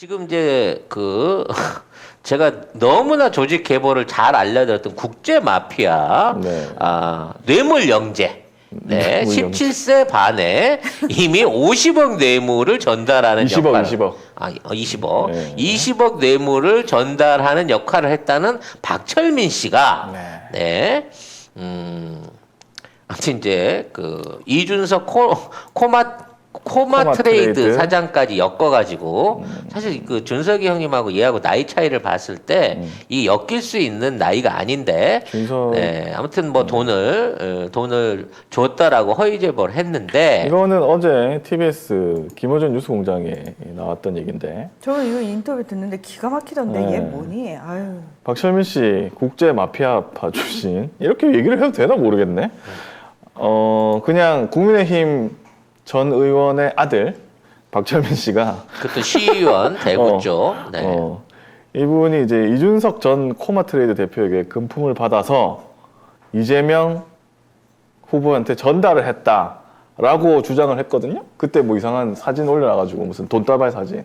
지금 이제 제가 너무나 조직 계보를 잘 알려드렸던 국제 마피아, 네. 뇌물 영재. 네, 17세 반에 이미 50억 뇌물을 전달하는 20억, 역할. 20억. 20억. 네. 20억 뇌물을 전달하는 역할을 했다는 박철민 씨가, 네. 아무튼 이제 이준석 코마 트레이드 사장까지 엮어가지고 사실 준석이 형님하고 얘하고 나이 차이를 봤을 때 이 엮일 수 있는 나이가 아닌데 네, 아무튼 뭐 돈을 줬다라고 허위 제보를 했는데 이거는 어제 TBS 김어준 뉴스공장에 나왔던 얘기인데 저는 이거 인터뷰 듣는데 기가 막히던데 네. 얘 뭐니? 아유. 박철민 씨 국제 마피아파 출신 이렇게 얘기를 해도 되나 모르겠네. 그냥 국민의힘 전 의원의 아들 박철민 씨가 그것도 시의원 대구 쪽 네. 이분이 이제 이준석 전 코마트레이드 대표에게 금품을 받아서 이재명 후보한테 전달을 했다라고 주장을 했거든요. 그때 뭐 이상한 사진 올려놔가지고 무슨 돈다발 사진,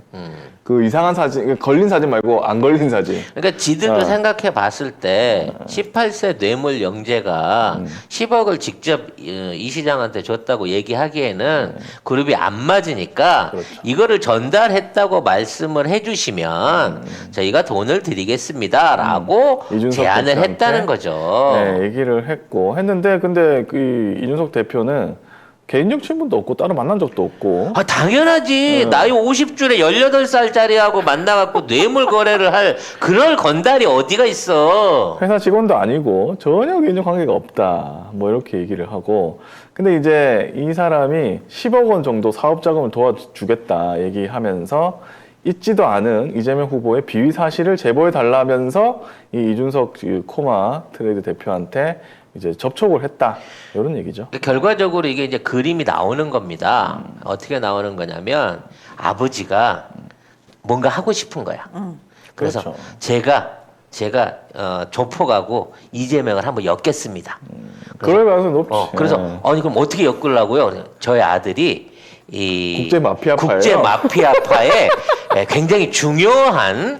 그 이상한 사진, 걸린 사진 말고 안 걸린 사진. 그러니까 지들도 생각해 봤을 때 18세 뇌물 영재가 10억을 직접 이 시장한테 줬다고 얘기하기에는 그룹이 안 맞으니까 그렇죠. 이거를 전달했다고 말씀을 해주시면 저희가 돈을 드리겠습니다라고 제안을 대표한테. 했다는 거죠. 네, 얘기를 했는데 근데 그 이준석 대표는 개인적 친분도 없고 따로 만난 적도 없고. 당연하지. 나이 50줄에 18살짜리하고 만나갖고 뇌물 거래를 할 그럴 건달이 어디가 있어. 회사 직원도 아니고 전혀 개인적 관계가 없다. 뭐 이렇게 얘기를 하고. 근데 이제 이 사람이 10억 원 정도 사업 자금을 도와주겠다 얘기하면서 있지도 않은 이재명 후보의 비위 사실을 제보해 달라면서 이 이준석 코마 트레이드 대표한테 이제 접촉을 했다. 이런 얘기죠. 결과적으로 이게 이제 그림이 나오는 겁니다. 어떻게 나오는 거냐면 아버지가 뭔가 하고 싶은 거야. 그래서 그렇죠. 제가 조폭하고 이재명을 한번 엮겠습니다. 그럴 가능성이 높지. 그래서 아니 그럼 어떻게 엮으려고요? 저희 아들이 이 국제 마피아파예요. 국제 마피아파에 굉장히 중요한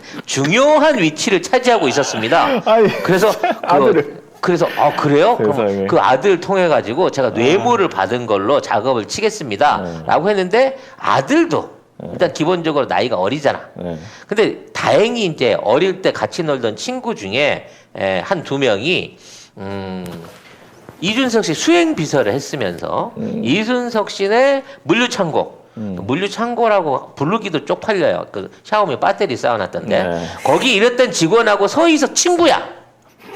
위치를 차지하고 있있었습니다. 아니, 그래서 아들을. 그래서 그래요? 그럼 세상에. 그 아들 통해 가지고 제가 뇌물을 받은 걸로 작업을 치겠습니다라고 했는데 아들도 일단 기본적으로 나이가 어리잖아. 네. 근데 다행히 이제 어릴 때 같이 놀던 친구 중에 한두 명이 이준석 씨 수행 비서를 했으면서 이준석 씨네 물류창고 물류창고라고 부르기도 쪽팔려요. 그 샤오미 배터리 쌓아놨던데 네. 거기 일했던 직원하고 서희석 친구야.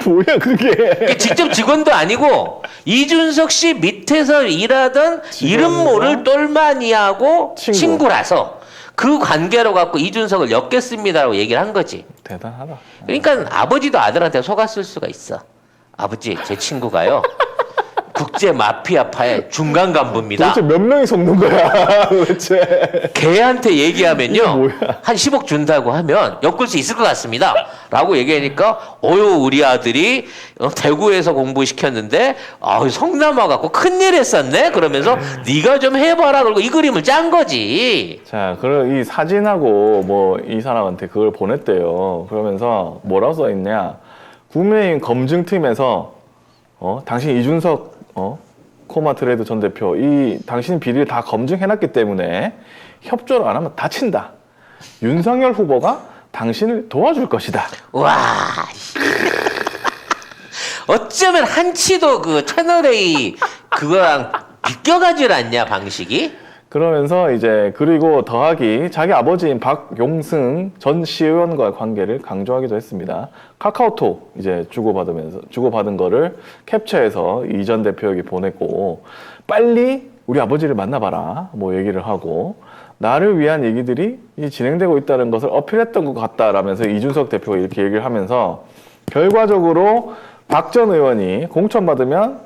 뭐야 그게? 직접 직원도 아니고 이준석 씨 밑에서 일하던 이름 모를 똘마니하고 친구라서 그 관계로 갖고 이준석을 엮겠습니다라고 얘기를 한 거지. 대단하다. 그러니까 아버지도 아들한테 속았을 수가 있어. 아버지 제 친구가요. 국제 마피아파의 중간 간부입니다. 도대체 몇 명이 속는 거야 도대체? 걔한테 얘기하면요. 뭐야? 한 10억 준다고 하면 엮을 수 있을 것 같습니다. 라고 얘기하니까 우리 아들이 대구에서 공부시켰는데 성남 와갖고 큰일 했었네? 그러면서 네가 좀 해봐라. 그리고 이 그림을 짠 거지. 자, 그럼 이 사진하고 뭐 이 사람한테 그걸 보냈대요. 그러면서 뭐라고 써있냐? 국민의힘 검증팀에서 당신 이준석 코마 트레이드 전 대표 이 당신 비리를 다 검증해놨기 때문에 협조를 안 하면 다친다. 윤석열 후보가 당신을 도와줄 것이다. 와. 어쩌면 한치도 그 채널A 그거랑 비껴가질 않냐 방식이? 그러면서 이제 그리고 더하기 자기 아버지인 박용승 전 시의원과의 관계를 강조하기도 했습니다. 카카오톡 이제 주고받은 거를 캡처해서 이 전 대표에게 보냈고 빨리 우리 아버지를 만나봐라 뭐 얘기를 하고 나를 위한 얘기들이 진행되고 있다는 것을 어필했던 것 같다라면서 이준석 대표가 이렇게 얘기를 하면서 결과적으로 박 전 의원이 공천받으면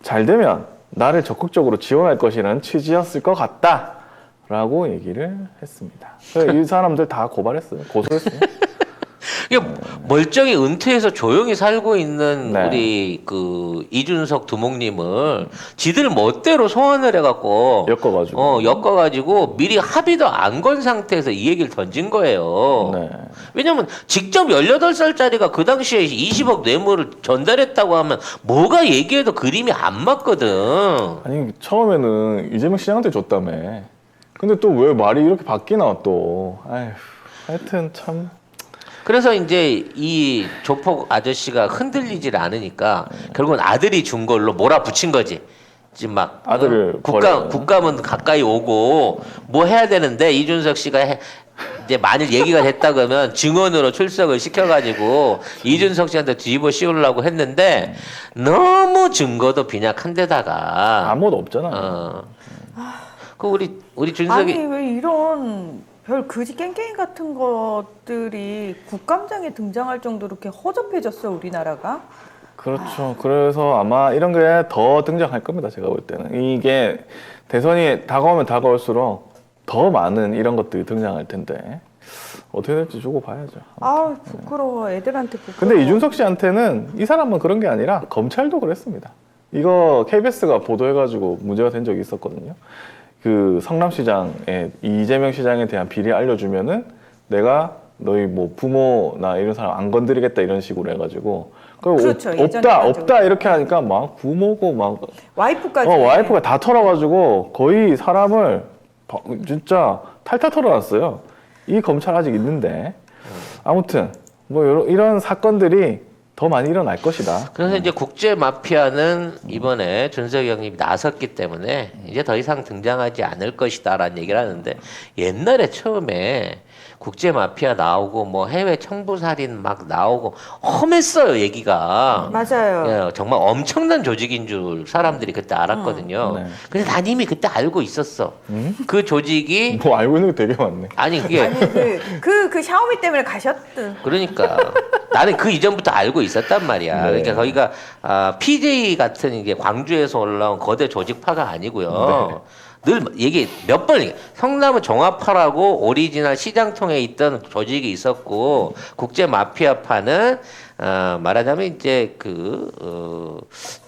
잘 되면 나를 적극적으로 지원할 것이라는 취지였을 것 같다라고 얘기를 했습니다. 이 사람들 다 고발했어요. 고소했어요. 이게 멀쩡히 은퇴해서 조용히 살고 있는 네. 우리 그 이준석 두목님을 지들 멋대로 소환을 해갖고 엮어가지고 미리 합의도 안 건 상태에서 이 얘기를 던진 거예요. 네. 왜냐면 직접 18살짜리가 그 당시에 20억 뇌물을 전달했다고 하면 뭐가 얘기해도 그림이 안 맞거든. 아니 처음에는 이재명 시장한테 줬다며. 근데 또 왜 말이 이렇게 바뀌나 또. 아휴, 하여튼 참. 그래서 이제 이 조폭 아저씨가 흔들리질 않으니까 결국은 아들이 준 걸로 몰아붙인 거지. 지금 막 아들을 국감은 가까이 오고 뭐 해야 되는데 이준석 씨가 이제 만일 얘기가 됐다 그러면 증언으로 출석을 시켜가지고 이준석 씨한테 뒤집어 씌우려고 했는데 너무 증거도 빈약한 데다가 아무것도 없잖아. 그 우리 준석이 아니 왜 이런 별 거지 깽깽이 같은 것들이 국감장에 등장할 정도로 이렇게 허접해졌어 우리나라가? 그렇죠. 그래서 아마 이런 게 더 등장할 겁니다. 제가 볼 때는. 이게 대선이 다가오면 다가올수록 더 많은 이런 것들이 등장할 텐데 어떻게 될지 두고 봐야죠. 아 부끄러워 애들한테 부끄러워. 근데 이준석 씨한테는 이 사람은 그런 게 아니라 검찰도 그랬습니다. 이거 KBS가 보도해가지고 문제가 된 적이 있었거든요. 그 성남시장에 이재명 시장에 대한 비리 알려주면은 내가 너희 뭐 부모나 이런 사람 안 건드리겠다 이런 식으로 해가지고 그렇죠. 예전에 없다 이렇게 하니까 막 부모고 막 와이프까지 와이프가 다 털어가지고 거의 사람을 진짜 탈탈 털어놨어요. 이 검찰 아직 있는데 아무튼 뭐 이런 사건들이 더 많이 일어날 것이다. 그래서 이제 국제 마피아는 이번에 준석이 형님이 나섰기 때문에 이제 더 이상 등장하지 않을 것이다라는 얘기를 하는데 옛날에 처음에 국제 마피아 나오고 뭐 해외 청부 살인 막 나오고 험했어요 얘기가. 맞아요. 예, 정말 엄청난 조직인 줄 사람들이 그때 알았거든요. 네. 근데 난 이미 그때 알고 있었어. 그 조직이 뭐 알고 있는 게 되게 많네. 아니 그게 아니 그 샤오미 때문에 가셨든. 그러니까 나는 그 이전부터 알고 있었단 말이야. 네. 그러니까 거기가 PJ 같은 이게 광주에서 올라온 거대 조직파가 아니고요. 늘 얘기 몇 번 성남은 종합파라고 오리지널 시장통에 있던 조직이 있었고 국제 마피아파는 말하자면 이제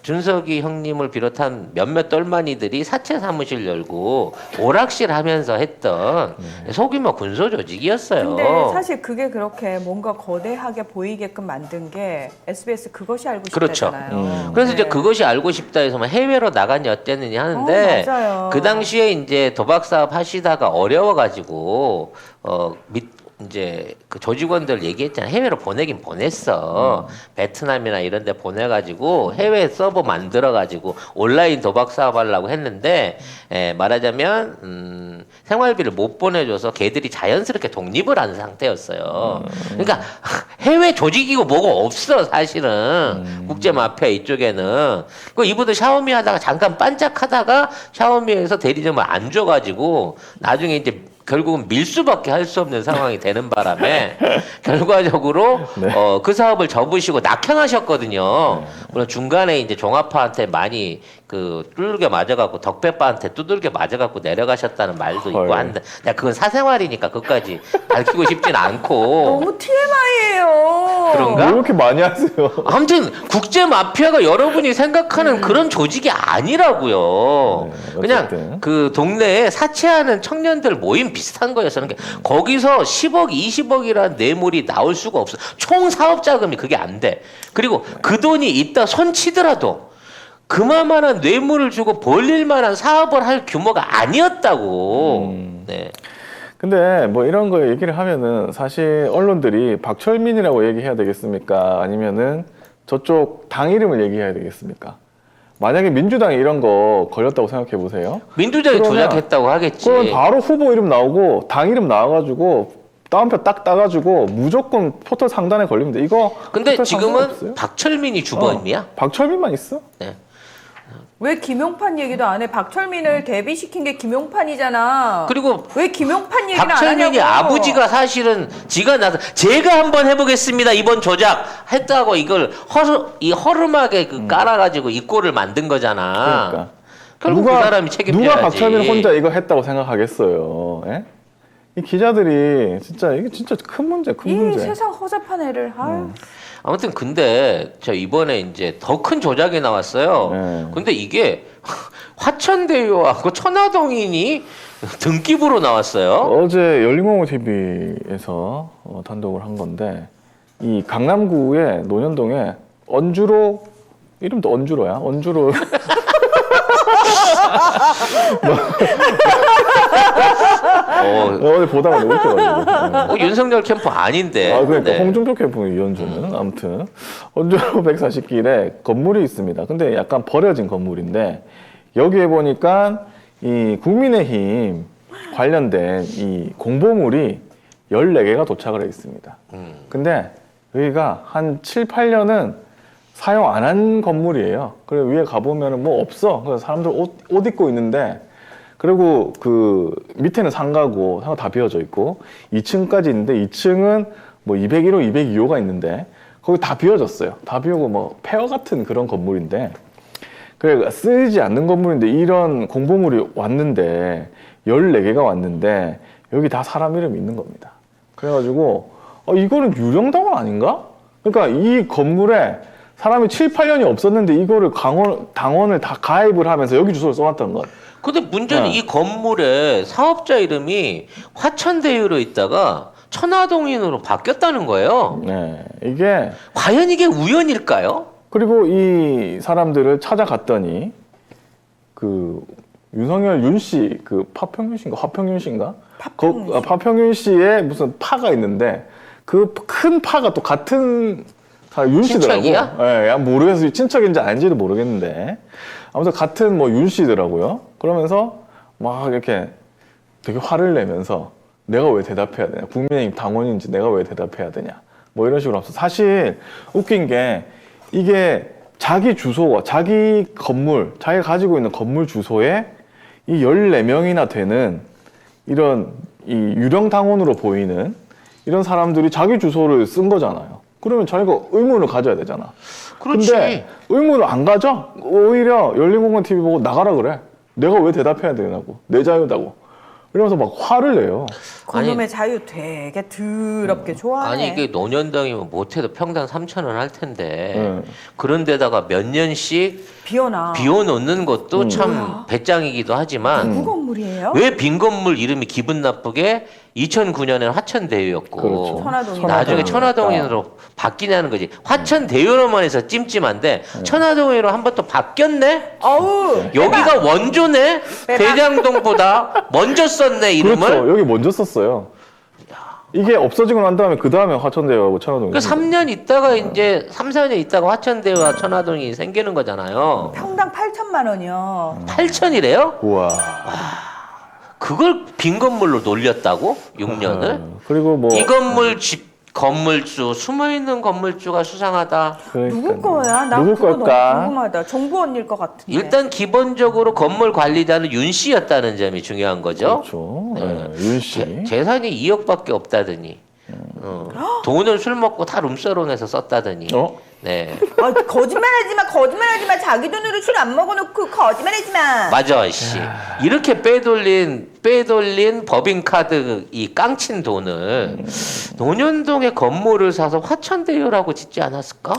준석이 형님을 비롯한 몇몇 똘마니들이 사채 사무실 열고 오락실 하면서 했던 소규모 군소 조직이었어요. 근데 사실 그게 그렇게 뭔가 거대하게 보이게끔 만든 게 SBS 그것이 알고 그렇죠. 싶다잖아요. 그래서 이제 네. 그것이 알고 싶다 해서 뭐 해외로 나가니 어땠느냐 하는데 맞아요. 그 당시에 이제 도박 사업 하시다가 어려워가지고 이제 그 조직원들 얘기했잖아. 해외로 보내긴 보냈어. 베트남이나 이런 데 보내가지고 해외 서버 만들어가지고 온라인 도박 사업 하려고 했는데 말하자면 생활비를 못 보내줘서 걔들이 자연스럽게 독립을 한 상태였어요. 그러니까 해외 조직이고 뭐고 없어 사실은. 국제 마피아 이쪽에는. 그 이분들 샤오미 하다가 잠깐 반짝하다가 샤오미에서 대리점을 안 줘가지고 나중에 이제 결국은 밀수밖에 할 수 없는 상황이 되는 바람에 결과적으로 그 사업을 접으시고 낙향하셨거든요. 물론 중간에 이제 종합파한테 많이 그 두들겨 맞아갖고 덕배빠한테 두들겨 맞아갖고 내려가셨다는 말도 있고 한데 내가 그건 사생활이니까 그것까지 밝히고 싶진 않고. 너무 TMI예요. 그런가? 왜 이렇게 많이 하세요? 아무튼 국제 마피아가 여러분이 생각하는 그런 조직이 아니라고요. 네, 그냥 어쨌든. 그 동네에 사채하는 청년들 모임 비슷한 거였어. 그러니까 거기서 10억, 20억이라는 뇌물이 나올 수가 없어. 총 사업 자금이 그게 안 돼. 그리고 그 돈이 있다 손치더라도 그만한 뇌물을 주고 벌릴 만한 사업을 할 규모가 아니었다고. 네. 근데 뭐 이런 거 얘기를 하면은 사실 언론들이 박철민이라고 얘기해야 되겠습니까? 아니면은 저쪽 당 이름을 얘기해야 되겠습니까? 만약에 민주당이 이런 거 걸렸다고 생각해 보세요. 민주당이 그러면- 조작했다고 하겠지. 그럼 바로 후보 이름 나오고 당 이름 나와가지고 따옴표 딱 따가지고 무조건 포털 상단에 걸리면 돼. 이거 근데 포털 상단에 지금은 없어요? 박철민이 주범이야. 박철민만 있어? 네. 왜 김용판 얘기도 안 해? 박철민을 데뷔시킨 게 김용판이잖아. 그리고 왜 김용판 얘기는 안 박철민이 하냐고. 아버지가 사실은 지가 나서 제가 한번 해보겠습니다 이번 조작 했다고 이걸 허름하게 깔아가지고 이 꼴을 만든 거잖아. 그러니까 결국 그 사람이 책임져야지. 누가 박철민 혼자 이거 했다고 생각하겠어요? 예? 이 기자들이 진짜 이게 진짜 큰 문제, 큰 이 문제. 세상 허접한 애를 아유. 아무튼 근데 저 이번에 이제 더 큰 조작이 나왔어요. 네. 근데 이게 화천대유하고 천화동인이 등기부로 나왔어요. 어제 열린공원 TV에서 단독을 한 건데 이 강남구의 논현동에 언주로 이름도 언주로야. 언주로 어제 보다가 너무 웃겨가지고. 윤석열 캠프 아닌데. 아, 그러니까 네. 홍준표 캠프 이현주는 아무튼 언주로 140길에 건물이 있습니다. 근데 약간 버려진 건물인데 여기에 보니까 이 국민의힘 관련된 이 공보물이 14개가 도착을 해 있습니다. 근데 여기가 한 7, 8년은 사용 안 한 건물이에요. 그래서 위에 가보면은 뭐 없어. 그래서 사람들 옷 입고 있는데 그리고 그 밑에는 상가고 상가 다 비어져 있고 2층까지 있는데 2층은 뭐 201호, 202호가 있는데 거기 다 비어졌어요. 다 비우고 뭐 폐허 같은 그런 건물인데 그래 쓰이지 않는 건물인데 이런 공보물이 왔는데 14개가 왔는데 여기 다 사람 이름이 있는 겁니다. 그래가지고 이거는 유령당원 아닌가? 그러니까 이 건물에 사람이 7, 8년이 없었는데 이거를 당원을 다 가입을 하면서 여기 주소를 써놨던 것. 근데 문제는 네. 이 건물에 사업자 이름이 화천대유로 있다가 천화동인으로 바뀌었다는 거예요. 네, 이게 과연 이게 우연일까요? 그리고 이 사람들을 찾아갔더니 그 윤석열 윤 씨 그 파평윤 씨인가 화평윤 씨인가? 파평윤 씨의 무슨 파가 있는데 그 큰 파가 또 같은 윤 씨더라고. 친척이야? 예, 모르겠어요. 친척인지 아닌지도 모르겠는데 아무튼 같은 뭐 윤 씨더라고요. 그러면서 막 이렇게 되게 화를 내면서 내가 왜 대답해야 되냐? 국민의힘 당원인지 내가 왜 대답해야 되냐? 뭐 이런 식으로 하면서 사실 웃긴 게 이게 자기 주소와 자기 건물, 자기가 가지고 있는 건물 주소에 이 14명이나 되는 이런 이 유령 당원으로 보이는 이런 사람들이 자기 주소를 쓴 거잖아요. 그러면 자기가 의문을 가져야 되잖아. 그렇지. 근데 의문을 안 가져? 오히려 열린공원 TV 보고 나가라 그래. 내가 왜 대답해야 되냐고. 내 자유다고. 이러면서 막 화를 내요. 그놈의 자유 되게 더럽게 좋아하네. 아니 이게 논현동이면 못해도 평당 3,000원 할 텐데 네. 그런 데다가 몇 년씩 비어나. 비워놓는 것도 참 배짱이기도 하지만 누구 건물이에요? 왜 빈 건물 이름이 기분 나쁘게 2009년에는 화천대유였고 그렇죠. 천화동이다. 나중에 천화동인으로 바뀌냐는 거지. 화천대유로만 해서 찜찜한데 천화동인으로 한 번 또 바뀌었네? 어우. 여기가 원조네? 대장동보다 먼저 썼네 이름을? 그렇죠. 여기 먼저 썼어요. 이게 없어지고 난 다음에 그 다음에 화천대유하고 천화동이. 그 3년 있다가 이제 3, 4년 있다가 화천대유와 천화동이 생기는 거잖아요. 평당 8천만 원이요. 8천이래요? 우와. 그걸 빈 건물로 놀렸다고? 6년을? 그리고 뭐 이 건물 집 건물주 숨어있는 건물주가 수상하다. 그러니까 누구 거야? 나 누구 그거 걸까? 너무 궁금하다. 정부 언니일 것 같은데. 일단 기본적으로 건물 관리자는 윤 씨였다는 점이 중요한 거죠. 그렇죠. 네, 윤 씨. 재산이 2억밖에 없다더니 돈을 술 먹고 다 룸사롱에서 썼다더니 네 거짓말하지 마. 거짓말하지 마. 자기 돈으로 술 안 먹어놓고 거짓말하지 마. 맞아 씨 이렇게 빼돌린 법인카드 이 깡친 돈을 논현동에 건물을 사서 화천대유라고 짓지 않았을까?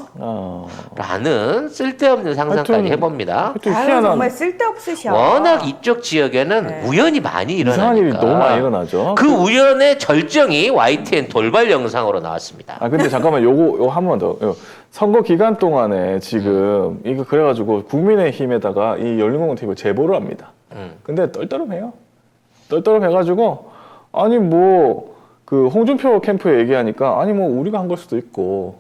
라는 쓸데없는 상상까지 하여튼 해봅니다. 하여튼 아유, 희한한 정말 쓸데없으셔. 워낙 이쪽 지역에는 네. 우연이 많이 이상한 일이 일어나니까 너무 많이 일어나죠. 그 우연의 절정이 YTN 돌발 영상으로 나왔습니다. 아 근데 잠깐만 요거 한 번 더. 선거 기간 동안에 지금 이거 그래가지고 국민의힘에다가 이 열린공원 TV를 제보를 합니다. 근데 떨떠름해요. 떨떠름해가지고 아니 뭐 그 홍준표 캠프 얘기하니까 아니 뭐 우리가 한 걸 수도 있고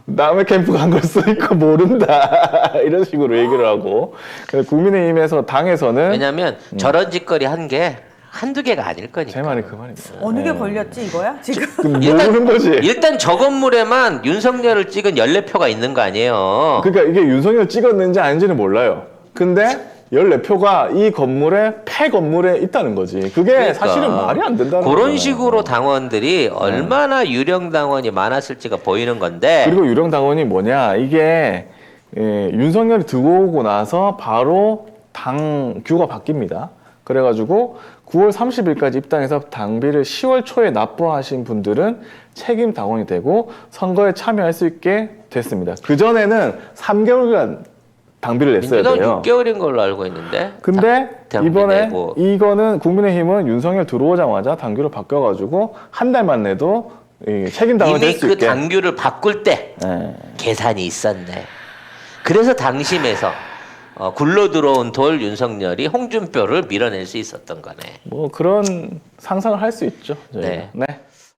남의 캠프가 한 걸 수도 있고 모른다 이런 식으로 얘기를 하고 그래서 국민의힘에서 당에서는 왜냐하면 저런 짓거리 한 게 한두 개가 아닐 거니까. 제 말이 그 말입니다. 어느 게 네. 걸렸지 이거야? 지금 모르는 거지. 일단 저 건물에만 윤석열을 찍은 14표가 있는 거 아니에요. 그러니까 이게 윤석열 찍었는지 아닌지는 몰라요. 근데 14표가 이 건물에 폐 건물에 있다는 거지. 그게 그러니까 사실은 말이 안 된다는 그런 거예요. 식으로 당원들이 얼마나 유령 당원이 많았을지가 보이는 건데. 그리고 유령 당원이 뭐냐? 이게 윤석열이 들고 오고 나서 바로 당 규가 바뀝니다. 그래가지고 9월 30일까지 입당해서 당비를 10월 초에 납부하신 분들은 책임 당원이 되고 선거에 참여할 수 있게 됐습니다. 그 전에는 3개월간 당비를 냈어야 민주당 돼요. 6개월인 걸로 알고 있는데. 근데 당비 이번에 내고. 이거는 국민의힘은 윤석열 들어오자마자 당규를 바뀌어가지고 한 달만 내도 이 책임 당원이 될 이미 수 그 있게. 당규를 바꿀 때 예. 계산이 있었네. 그래서 당심에서 굴러 들어온 돌 윤석열이 홍준표를 밀어낼 수 있었던 거네. 뭐 그런 상상을 할 수 있죠. 저희가. 네. 네.